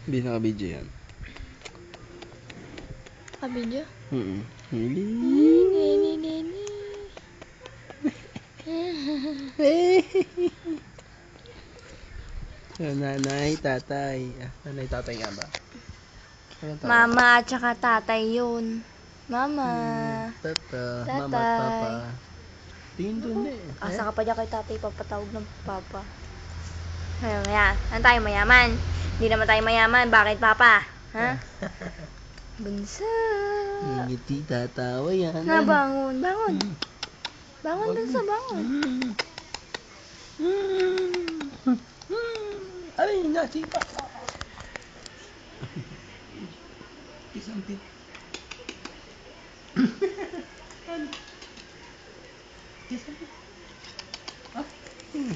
Hindi naka-video yan. Naka-video? Nanay, tatay. Nanay, tatay nga ba? Mama at saka tatay yun. Mama. Tata. Tatay. Mama at papa. Tingin doon eh. Asa ka pa dyan kay tatay, papatawag ng papa. Ano tayo, mayaman? Hindi naman tayo mayaman. Bakit, papa? Ha? Bunso. Ngiti, tatawa yan. Bangon. Bangon, bunso, bangon. Ay, nasipa. Isang tit.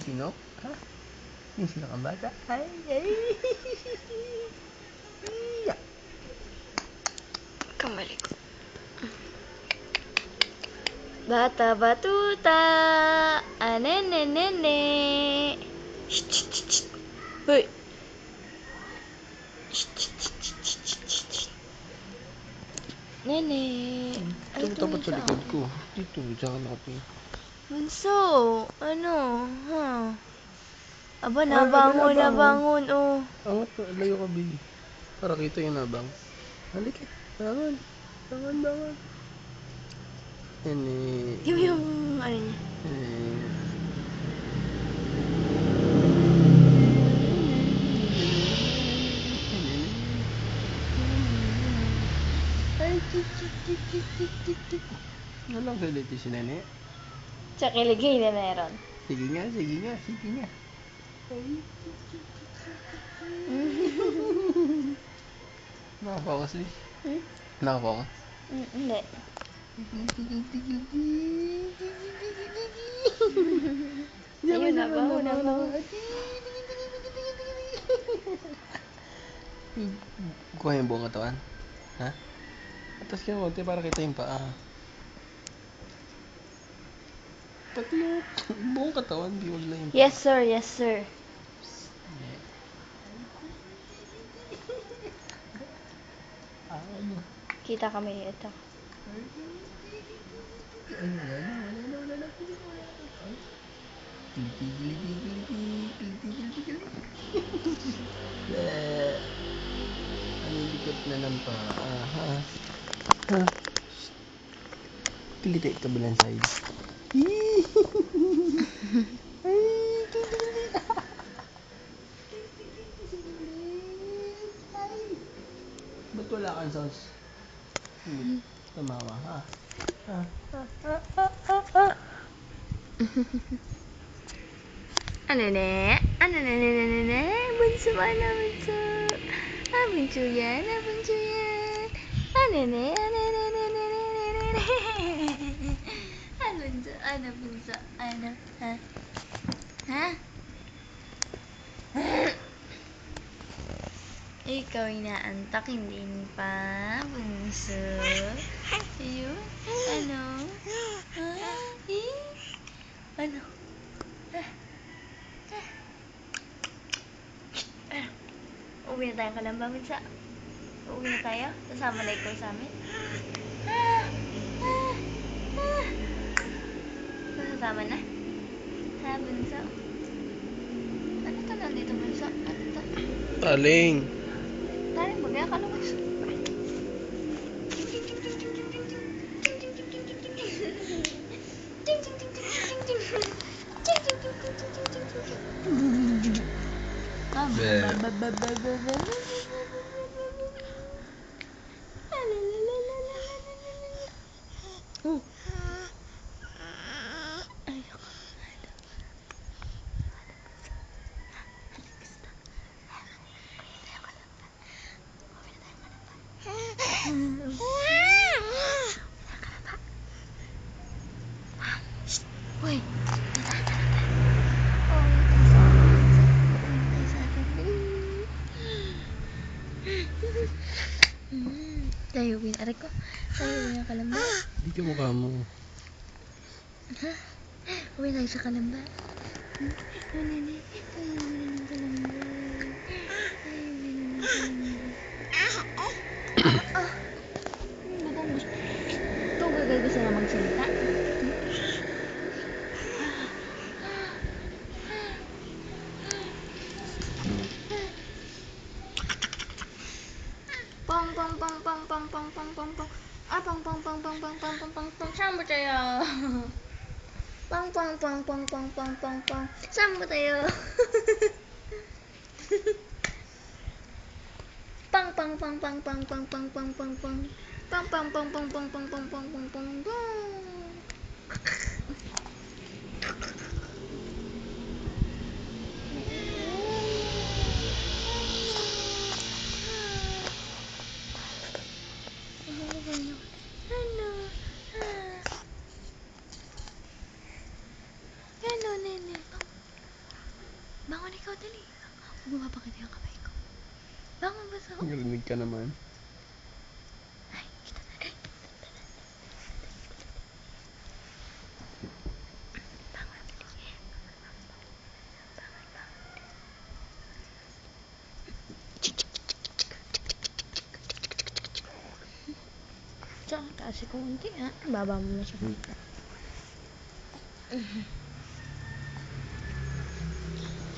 Sino? Ha? Sino kang bata? Ay. Kamalik. Bata batuta. Anenenene. Shh. Hoy. Shh. Nene. Ay, Tapat sa likod ko. Dito, tsaka nakapin. Bunso, ano? Ha? Aba, nabangon, oh. Angat, layo ka, baby. Para kita yung nabang. Halika, bangon. Nene. Yung ano niya. Ay, tik. Walang saliti si Nene. Sa kiligay na meron. Sige nga. Ay. Nakapokus, eh. Nakapokus? Hindi. Ayun, nabangon. Kuha yung buong katawan? Ha? Atas ka konti para kita yung paa. Tatlo. Buong katawan, di wag na yung paa. Yes, sir. Kita kami ito. Ang likot na ng paa. Pilitay kabilang side. Ba't wala kang sauce? Tumawa, ha? Ano ne? Bunso. Bunso yan. Ano ne? Bunso. Ha? Ikaw inaantak, hindi pa, bunso. Ayun. Ano? Ano? Uwi na tayong Kalamba, bunso. Uwi na tayo? Sasama na ikaw sa amin? Sasama na? Ha, bunso? Ano to nandito, bunso? Ano to? Taling. Taling ba? Kaya kalabas. Wait. Tayo, aray ko. Tayo, yung Kalamba. Hindi ka mukha mo. Ha? Uwi tayo sa Kalamba. Tayo, ng Kalamba. Ito, gagay gusto na magsalita. Pong pong pong pong pong pong pong pong pong. Ah, pong pong pong pong pong pong pong pong pong. Saan ba tayo? Pong pong pong pong pong pong pong pong. Saan ba tayo? Pang pang pang pang pang pang pang pang pang pang. Pang pang pang pang pang pang pang pang pang pang pang. Hello, nene. Bangon ikaw, dali. Huwag mo mapakita yung kamay ko. Bangon ba sa... Narinig ka naman. Ay, kita na. Ay. Bangon, dali. Bangon. Tsaka taas ko unti, ha? Baba mo na siya.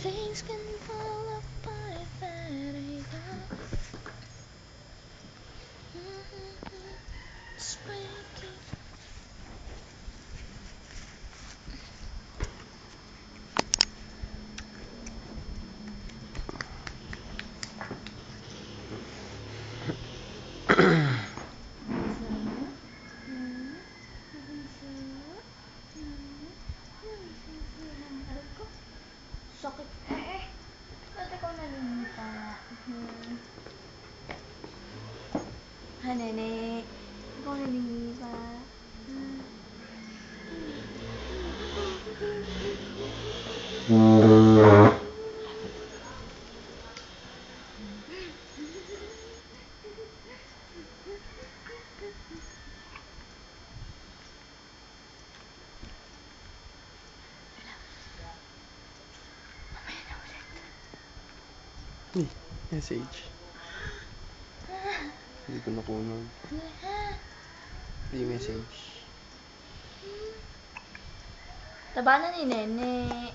Things can fall apart if I don't go. It's breaking. Sakit eh. Ba't ikaw nalilita? Ha, nene? Ikaw nalilita? Mamaya na ulit. Message. Hindi ko nakunan. Free message. Taba na ni Nene.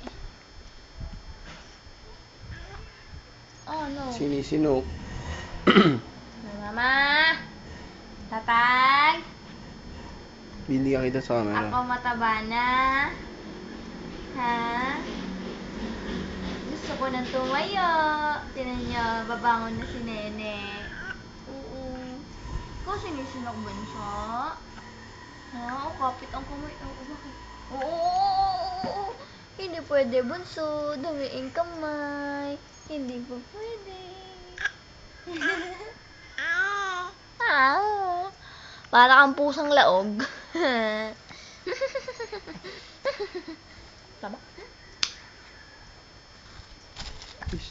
Oh, no. Sinisinok. Mama! Tatay! Hindi ka kita sa camera. Ako mataba na. Ha? Gusto ko ng tumayo. Tinan niyo, babangon na si Nene. Oo. Ikaw sinisinok bunso? Ha? O, kapit ang kamay. Oo, bakit? Oo. Hindi pwede bunso. Dawiin kamay. Hindi po pwede. Para kang pusang laog. Tama? Please.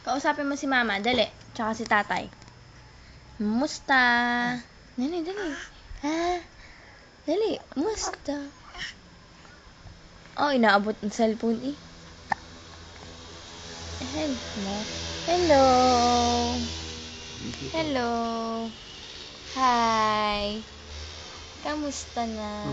Kausapin mo si mama, dali. Tsaka si tatay. Musta? Dali. Ha? Dali, musta? Oh, inaabot ng cellphone eh. Hello. Hi. Kamusta na?